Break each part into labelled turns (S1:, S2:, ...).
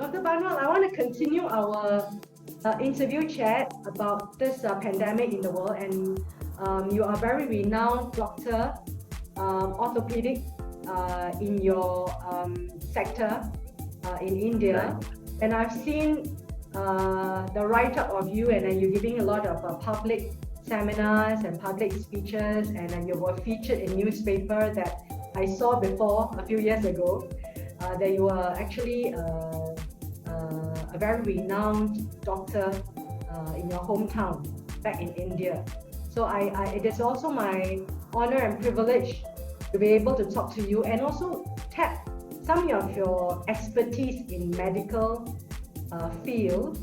S1: Dr. Barnwell, I want to continue our interview chat about this pandemic in the world, and you are a very renowned doctor, orthopedic in your sector in India,
S2: Right.
S1: and I've seen the write-up of you, and you're giving a lot of public seminars and public speeches, and you were featured in newspaper that I saw before a few years ago, that you are actually a very renowned doctor in your hometown back in India. So it is also my honor and privilege to be able to talk to you and also tap some of your expertise in medical field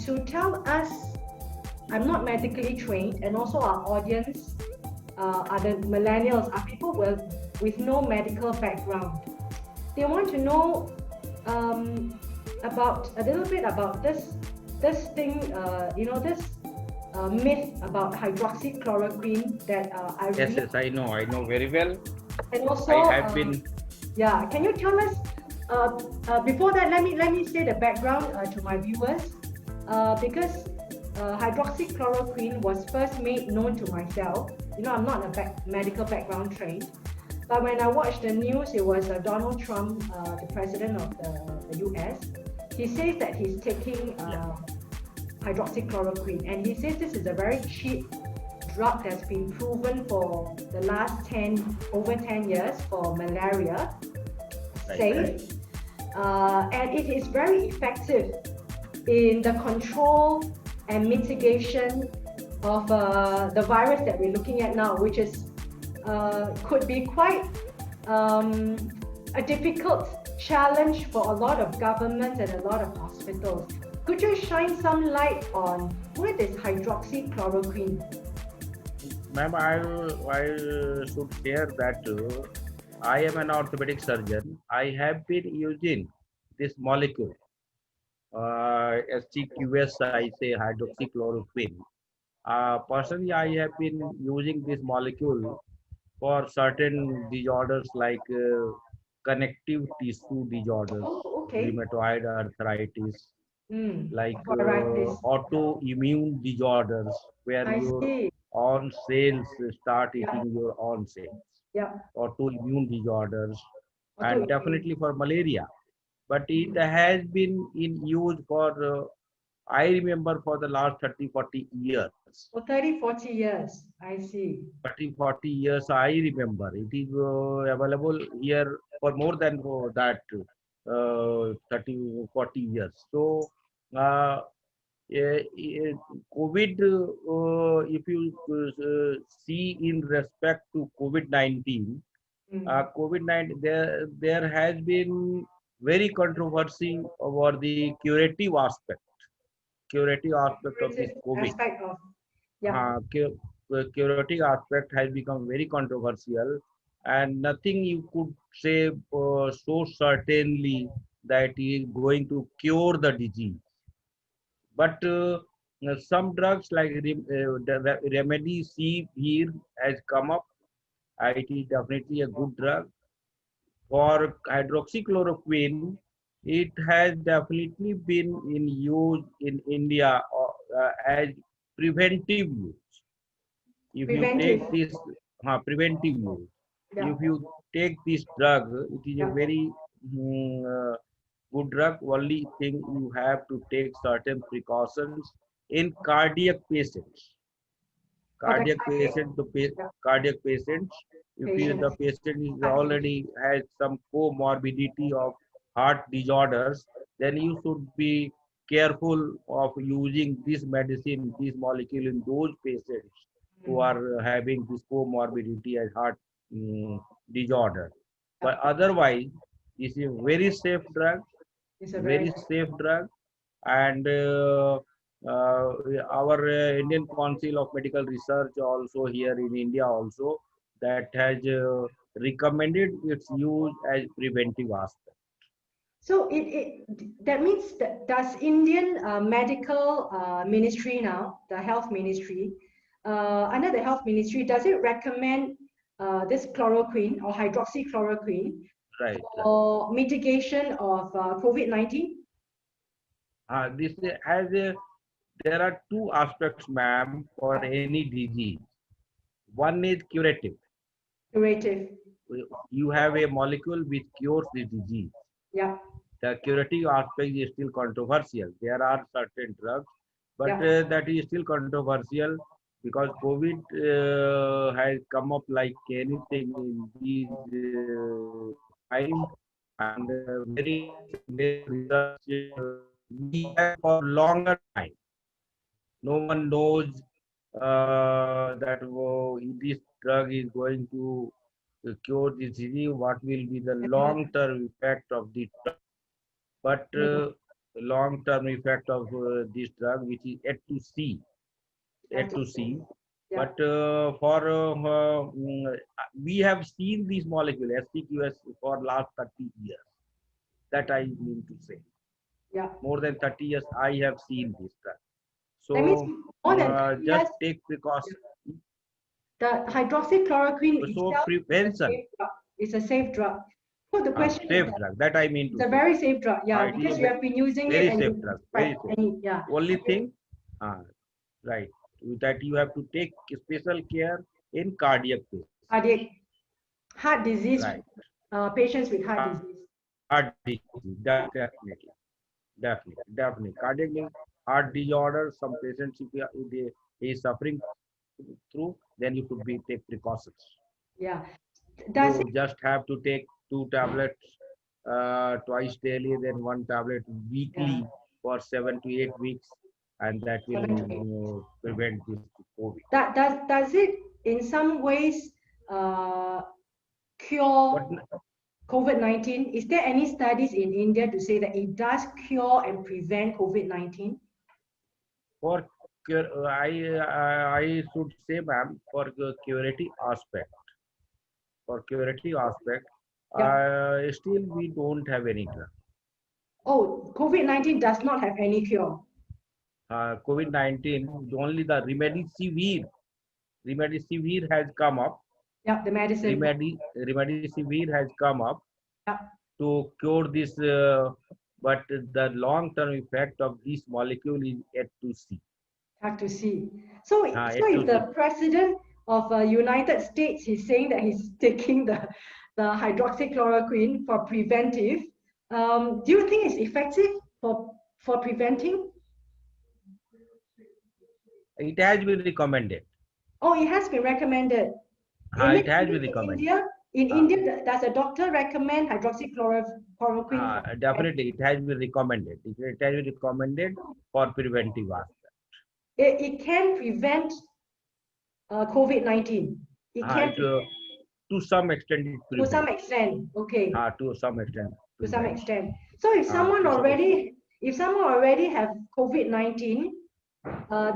S1: to tell us. I'm not medically trained, and also our audience are the millennials, are people with no medical background. They want to know about a little bit about this thing, this myth about hydroxychloroquine that I
S2: Yes,
S1: read,
S2: yes, I know very well.
S1: and also
S2: I have been.
S1: yeah. Can you tell us before that? Let me say the background to my viewers, because hydroxychloroquine was first made known to myself. I'm not a medical background trained, but when I watched the news, it was Donald Trump, the president of the US. He says that he's taking hydroxychloroquine, and he says this is a very cheap drug that's been proven for the last over 10 years for malaria,
S2: Right,
S1: safe,
S2: right.
S1: and it is very effective in the control and mitigation of the virus that we're looking at now, which is could be quite a difficult challenge for a lot of governments and a lot of hospitals. Could you shine some light on what is hydroxychloroquine?
S2: Ma'am, I should share that I am an orthopedic surgeon. I have been using this molecule, SCQS, I say hydroxychloroquine. Personally, I have been using this molecule for certain disorders like connective tissue disorders,
S1: Oh, okay.
S2: rheumatoid arthritis, like
S1: Arthritis.
S2: autoimmune disorders where
S1: I
S2: your
S1: see.
S2: own cells start
S1: Yeah,
S2: eating your own cells,
S1: yeah.
S2: autoimmune disorders, and
S1: Autoimmune.
S2: definitely for malaria. But it
S1: Mm.
S2: has been in use for, I remember, for the last 30, 40 years.
S1: For 30, 40 years. I see.
S2: 30, 40 years, I remember. It is available here for more than that 30, 40 years. So, uh, COVID, if you see in respect to COVID-19,
S1: Mm.
S2: COVID-19, there has been very controversy over the curative aspect of this
S1: Curative
S2: COVID.
S1: aspect of, yeah.
S2: The curative aspect has become very controversial, and nothing you could say so certainly that it is going to cure the disease. But some drugs like the remedy C here has come up. It is definitely a good drug. For hydroxychloroquine, it has definitely been in use in India as preventive use. If you
S1: Preventive.
S2: take this preventive use,
S1: Yeah.
S2: if you take this drug, it is a
S1: Yeah.
S2: very good drug. Only thing you have to take certain precautions in cardiac patients.
S1: For the
S2: Cardiac
S1: cardiac,
S2: patient,
S1: yeah,
S2: cardiac patients, if the
S1: patients.
S2: patient is
S1: Heart
S2: already
S1: patients.
S2: has some comorbidity of heart disorders, then you should be careful of using this medicine, this molecule in those patients who
S1: Mm.
S2: are having this comorbidity as heart disorder.
S1: Yeah.
S2: But otherwise, this is a very safe drug,
S1: It's a very
S2: very safe drug, and uh, our Indian Council of Medical Research also here in India also that has recommended its use as preventive aspect.
S1: so that means that does Indian medical ministry now, the health ministry, under the health ministry, does it recommend this chloroquine or hydroxychloroquine
S2: right, right.
S1: for mitigation of COVID-19?
S2: This has a, there are two aspects, ma'am, for any disease. One is curative.
S1: Curative.
S2: You have a molecule which cures the disease.
S1: Yeah,
S2: The curative aspect is still controversial. There are certain drugs, but
S1: yeah,
S2: that is still controversial because COVID has come up like anything in these time, and very recently research we have for longer time. No one knows that this drug is going to cure this disease. What will be the long-term effect of the drug? But
S1: mm,
S2: long-term effect of this drug, which is
S1: have
S2: yet
S1: to
S2: to
S1: say.
S2: see.
S1: Yeah,
S2: But we have seen this molecule SPQS for last 30 years. That I mean to say,
S1: yeah.
S2: more than 30 years I have seen this drug.
S1: That means
S2: So
S1: more than 30
S2: just
S1: years,
S2: take precaution.
S1: the hydroxychloroquine
S2: So
S1: itself is a
S2: prevention,
S1: safe drug. It's a safe drug. So the question is
S2: safe
S1: that
S2: drug. That I mean
S1: it's
S2: to
S1: a
S2: say.
S1: very safe drug, yeah,
S2: It is a
S1: because you have been using it
S2: very
S1: and
S2: safe
S1: you
S2: drug.
S1: right,
S2: Very safe.
S1: and yeah,
S2: Only
S1: okay,
S2: thing, uh, right, that you have to take special care in cardiac patients.
S1: cardiac, heart disease,
S2: Right.
S1: patients with heart
S2: Heart
S1: disease.
S2: disease. Definitely. Cardiac means heart disorder. Some patients, if they he is suffering through, then you should be take precautions.
S1: Yeah. Does it,
S2: You just have to take two tablets twice daily, then one tablet
S1: yeah,
S2: weekly for 7 to 8 weeks, and that will
S1: 7 to 8.
S2: prevent this COVID.
S1: That does it in some ways uh,
S2: But
S1: cure COVID-19? Is there any studies in India to say that it does cure and prevent COVID-19?
S2: for I should say, ma'am, for the curative aspect,
S1: Yeah.
S2: still we don't have any drug.
S1: Oh, COVID-19 does not have any cure.
S2: COVID-19, only the remdesivir has come up.
S1: Yeah, the medicine.
S2: Remdesivir has come up
S1: Yeah,
S2: to cure this, but the long-term effect of this molecule is yet to see.
S1: have to see. So
S2: Yet
S1: if
S2: to
S1: the
S2: see.
S1: president of United States is saying that he's taking the hydroxychloroquine for preventive, do you think it's effective for preventing?
S2: It has been recommended.
S1: Oh, it has been recommended.
S2: It has
S1: Maybe
S2: been recommended.
S1: In
S2: Uh,
S1: India, does a doctor recommend hydroxychloroquine for preventive?
S2: Definitely, it has been recommended. It has been recommended for preventive aspect.
S1: It can prevent COVID-19. It can
S2: It, to some extent, it
S1: to some
S2: prevents.
S1: extent. Okay,
S2: To some extent,
S1: to some
S2: prevents.
S1: extent. So
S2: To some extent,
S1: if someone already have COVID-19,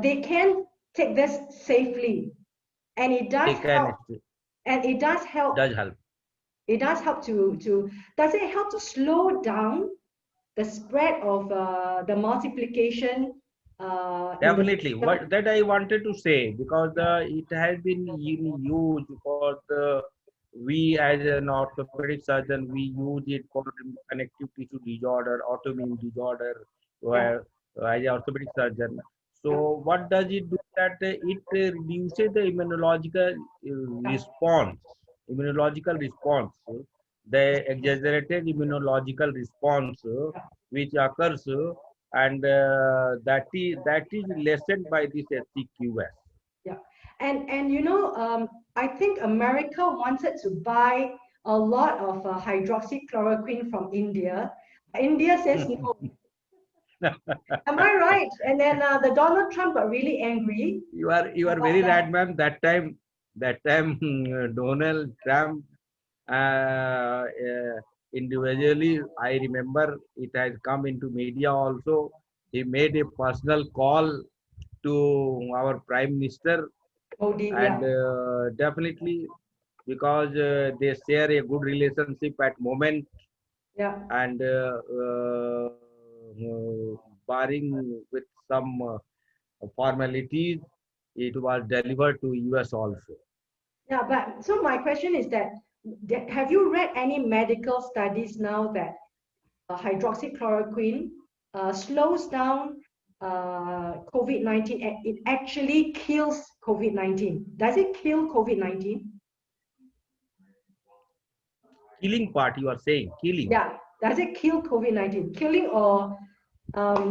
S1: they can take this safely, and it does
S2: they can
S1: help. And it does help.
S2: does help.
S1: It does help to. Does it help to slow down the spread of the multiplication in the
S2: Definitely.
S1: system?
S2: What that I wanted to say, because it has been used for the, we as an orthopedic surgeon, we use it for connective tissue disorder, autoimmune disorder,
S1: Yeah,
S2: where as an orthopedic surgeon.
S1: yeah,
S2: So what does it do? That it reduces the
S1: yeah.
S2: response, immunological response, the exaggerated immunological response which occurs, and that is lessened by this SCQS.
S1: Yeah, and I think America wanted to buy a lot of hydroxychloroquine from India. India says no. Am I right? And then the Donald Trump got really angry
S2: You are
S1: about
S2: very
S1: that.
S2: right, ma'am. That time Donald Trump individually, I remember it has come into media also. He made a personal call to our Prime Minister,
S1: Modi,
S2: and
S1: yeah,
S2: definitely because they share a good relationship at moment,
S1: yeah.
S2: and barring with some formalities, it was delivered to US also.
S1: Yeah, but so my question is that have you read any medical studies now that hydroxychloroquine slows down COVID-19? It actually kills COVID-19. Does it kill COVID-19?
S2: Killing part, you are saying killing?
S1: Yeah. Does it kill COVID-19? Killing, or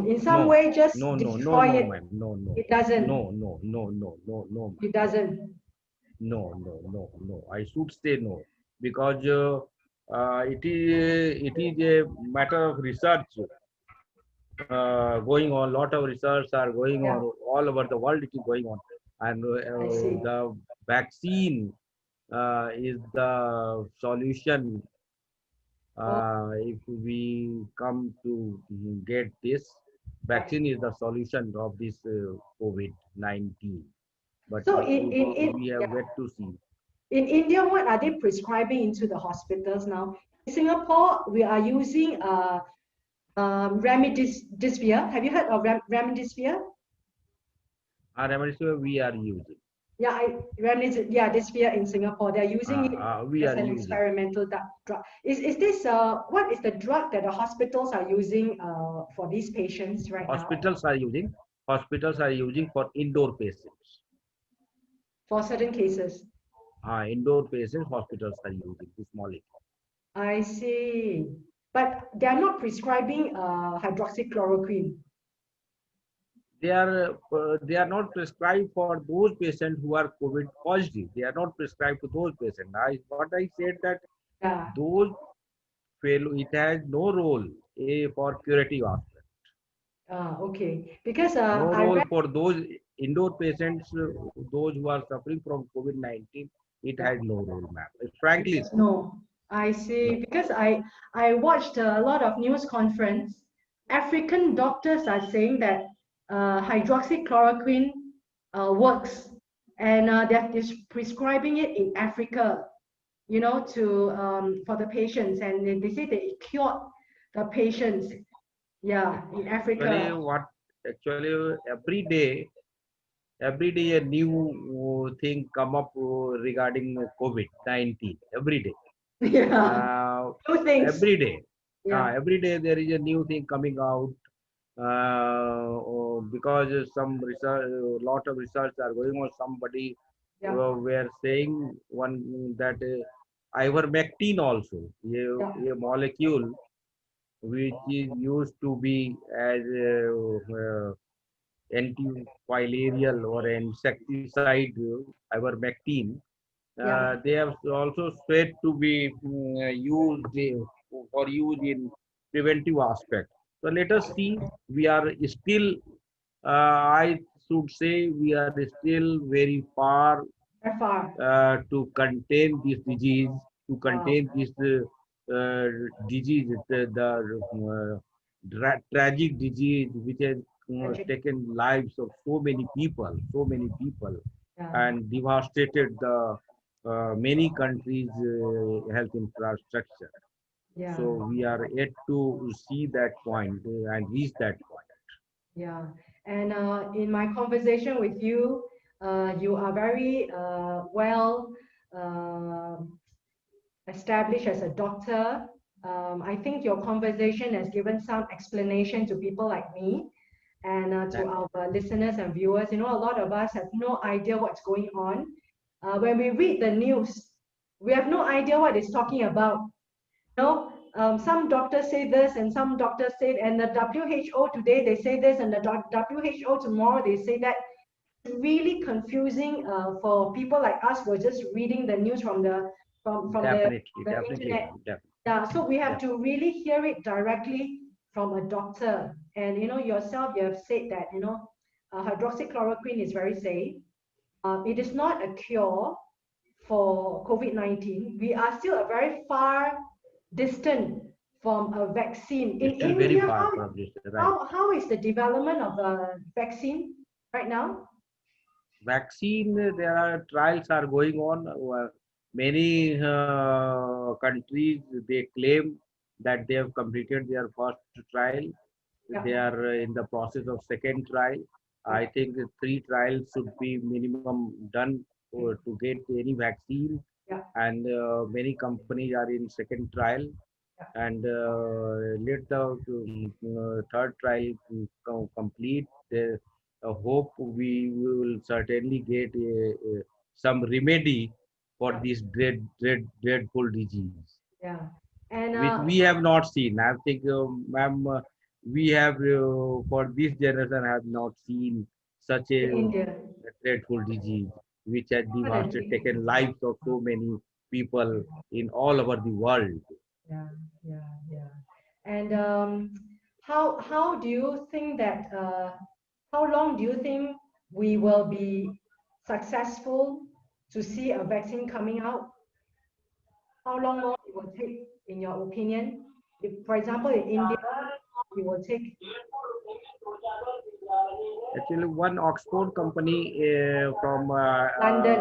S1: in some
S2: No,
S1: way just
S2: no, no, no,
S1: destroy
S2: no,
S1: it?
S2: ma'am. No, no,
S1: It doesn't.
S2: no, no, no, no, no, no, ma'am.
S1: It doesn't.
S2: No, no, no, no. I should say no because it is a matter of research going on. Lot of research are going
S1: Yeah,
S2: on all over the world. It is going on, and
S1: I see.
S2: the vaccine is the solution.
S1: Oh,
S2: If we come to get this
S1: right.
S2: vaccine, is the solution of this COVID-19. But
S1: So
S2: we have
S1: yeah,
S2: yet to see.
S1: in India, what are they prescribing into the hospitals now? In Singapore, we are using remdesivir. Have you heard of remdesivir?
S2: Remdesivir we are using.
S1: Yeah, remdesivir. Yeah, desivir in Singapore. They're using it
S2: We
S1: as
S2: are
S1: an
S2: using.
S1: experimental drug. Is this what is the drug that the hospitals are using for these patients right now
S2: Hospitals are using. Hospitals are using for indoor patients.
S1: for certain cases?
S2: Indoor patients, hospitals are using this molecule.
S1: I see. But they are not prescribing hydroxychloroquine.
S2: They are not prescribed for those patients who are COVID positive. They are not prescribed to those patients. What I said that
S1: Yeah.
S2: those fail, it has no role for curative aspect.
S1: Okay. Because
S2: No
S1: I
S2: role
S1: read,
S2: for those indoor patients, those who are suffering from COVID-19. It
S1: yeah,
S2: has no role, ma'am. Frankly speaking,
S1: no, I see.
S2: no.
S1: Because I watched a lot of news conference. African doctors are saying that hydroxychloroquine works, and they're prescribing it in Africa, to for the patients, and they say that it cured the patients. Yeah, in
S2: Actually,
S1: Africa.
S2: what actually every day a new thing come up regarding COVID-19. Every day,
S1: Yeah,
S2: uh,
S1: two things.
S2: every day,
S1: Yeah,
S2: every day there is a new thing coming out because some research, lot of research are going on. Somebody
S1: yeah,
S2: were saying one that ivermectin also
S1: yeah,
S2: a molecule which is used to be as antimalarial or insecticide ivermectin.
S1: yeah.
S2: They have also said to be used for use in preventive aspect. So let us see. We are still, I should say, we are still very far
S1: By far.
S2: to contain this disease, to
S1: Wow.
S2: contain this disease, tragic disease which has
S1: Tragic.
S2: taken lives of so many people,
S1: Yeah,
S2: and devastated the many countries' health infrastructure.
S1: yeah,
S2: So we are yet to see that point and reach that point.
S1: yeah. And in my conversation with you, you are very well uh, established as a doctor. I think your conversation has given some explanation to people like me and to
S2: That
S1: our listeners and viewers. A lot of us have no idea what's going on. When we read the news, we have no idea what it's talking about. Some doctors say this and some doctors say, and the WHO today they say this, and the WHO tomorrow they say that. Really confusing for people like us who are just reading the news
S2: definitely,
S1: the
S2: definitely,
S1: internet.
S2: ma'am. Definitely,
S1: Yeah, so we have
S2: definitely.
S1: to really hear it directly from a doctor. And yourself, you have said that hydroxychloroquine is very safe. It is not a cure for COVID-19. We are still a very far distant from a vaccine. In
S2: It's still very
S1: India,
S2: far
S1: how
S2: from this, right?
S1: how is the development of a vaccine right now?
S2: Vaccine, there are trials are going on. Many countries they claim that they have completed their first trial.
S1: Yeah,
S2: They are in the process of second trial.
S1: yeah.
S2: I think 3 trials should be minimum done to get any vaccine.
S1: Yeah.
S2: and many companies are in second trial, and let the third trial complete. Hope we will certainly get some remedy for
S1: Yeah.
S2: this dreadful disease,
S1: Yeah. And
S2: which we have not seen. I think, ma'am, we have for this generation have not seen such
S1: in
S2: a
S1: India,
S2: dreadful disease, which has devastated,
S1: definitely.
S2: taken lives of so many people in all over the world.
S1: Yeah, yeah, yeah. And how do you think that how long do you think we will be successful to see a vaccine coming out? How long more it will take, in your opinion? If, for example, in India, it will take
S2: Actually, one Oxford company from
S1: London.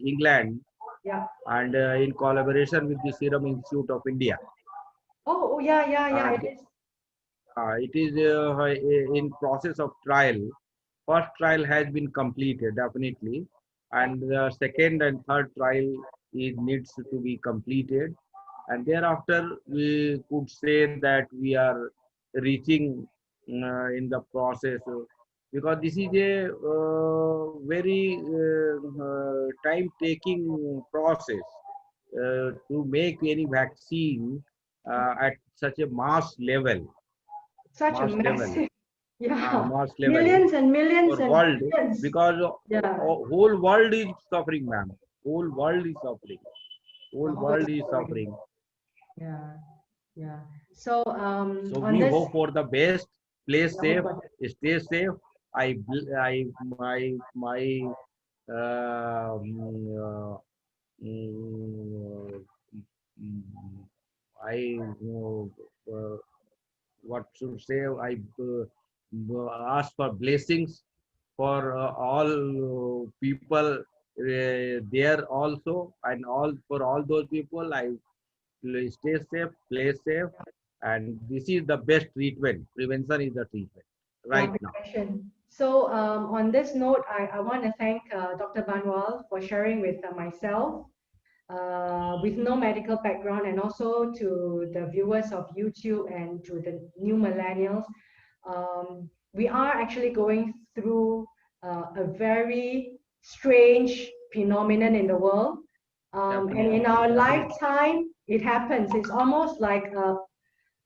S2: England,
S1: Yeah.
S2: and in collaboration with the Serum Institute of India,
S1: Oh, yeah, yeah, yeah.
S2: uh,
S1: It is.
S2: it is in process of trial. First trial has been completed definitely,
S1: Yeah.
S2: and the second and third trial is needs to be completed, and thereafter we could say that we are reaching in the process, because this is a very time taking process to make any vaccine at such a
S1: Such a
S2: mass level,
S1: massive, yeah,
S2: mass level
S1: millions and
S2: for
S1: millions and
S2: world,
S1: millions.
S2: because
S1: Yeah,
S2: whole world is suffering, ma'am. Whole world is suffering.
S1: the
S2: Whole
S1: whole
S2: world is
S1: story.
S2: suffering.
S1: Yeah, yeah. So
S2: So
S1: on
S2: we
S1: this,
S2: hope for the best. Play
S1: I hope
S2: safe. Stay safe. My uh, mm, mm, I what should say, I ask for blessings for all people there also, and all for all those people. I stay safe, play safe, and this is the best treatment. Prevention is the treatment
S1: yeah,
S2: right now.
S1: prevention. So on this note, I want to thank Dr. Banwal for sharing with myself with no medical background, and also to the viewers of YouTube and to the new millennials. We are actually going through a very strange phenomenon in the world. And in
S2: Definitely,
S1: our
S2: definitely,
S1: lifetime, it happens. It's almost like a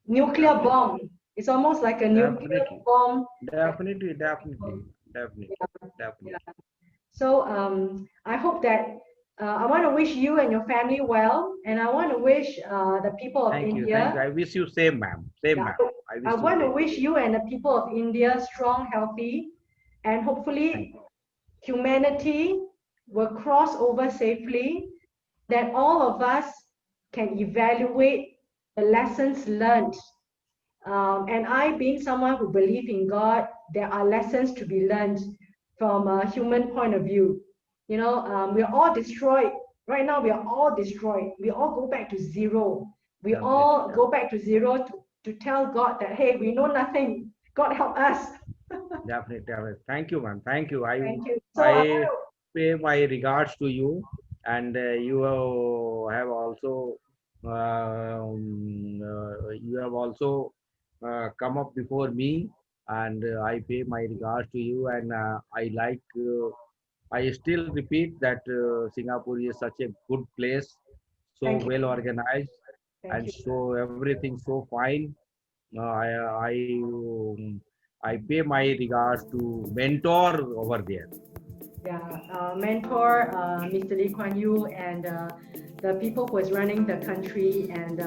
S1: nuclear
S2: definitely,
S1: bomb. It's almost like a nuclear
S2: definitely,
S1: bomb that
S2: definitely, definitely, definitely,
S1: yeah.
S2: definitely.
S1: So I hope that I want to wish you and your family well, and I want to wish the people of
S2: Thank you, thank you.
S1: India.
S2: I wish you same, ma'am. Same,
S1: Yeah,
S2: ma'am. I
S1: I
S2: wish you
S1: want to
S2: same.
S1: wish you and the people of India strong, healthy, and
S2: Thank
S1: hopefully
S2: you.
S1: humanity will cross over safely. That all of us can evaluate the lessons learned. And I, being someone who believes in God, there are lessons to be learned from a human point of view. You know, we're all destroyed. Right now, we are all destroyed. We all go back to zero. We
S2: Definitely,
S1: all go back to zero to tell God that, hey, we know nothing. God help us.
S2: definitely, definitely. Thank you, ma'am. Thank you.
S1: Thank you. So
S2: I pay my regards to you, and you have also you have also come up before me, and I pay my regards to you, and I like. I still repeat that Singapore is such a good place, so
S1: thank
S2: well
S1: you.
S2: organized,
S1: Thank
S2: and
S1: you.
S2: so everything so fine. I pay my regards to mentor over there.
S1: Yeah, mentor Mr. Lee Kuan Yew and the people who is running the country. And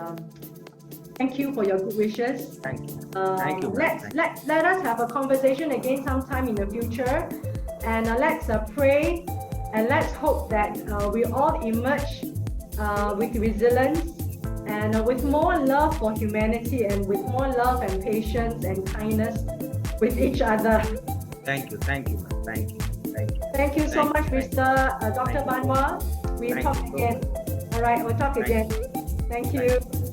S1: thank you for your good wishes.
S2: Thank you, ma'am. Thank you.
S1: Let us have a conversation again sometime in the future, and let's pray, and let's hope that we all emerge with resilience and with more love for humanity, and with more love and patience and kindness with each other.
S2: Thank you, ma'am. Thank you, thank you,
S1: Thank you so
S2: thank
S1: much,
S2: you, thank
S1: Mr.
S2: you,
S1: Dr.
S2: thank you,
S1: Banwa. We
S2: thank
S1: talk
S2: you so
S1: again.
S2: much.
S1: All right, we'll talk
S2: Thank
S1: again.
S2: you,
S1: Thank
S2: thank
S1: you.
S2: you.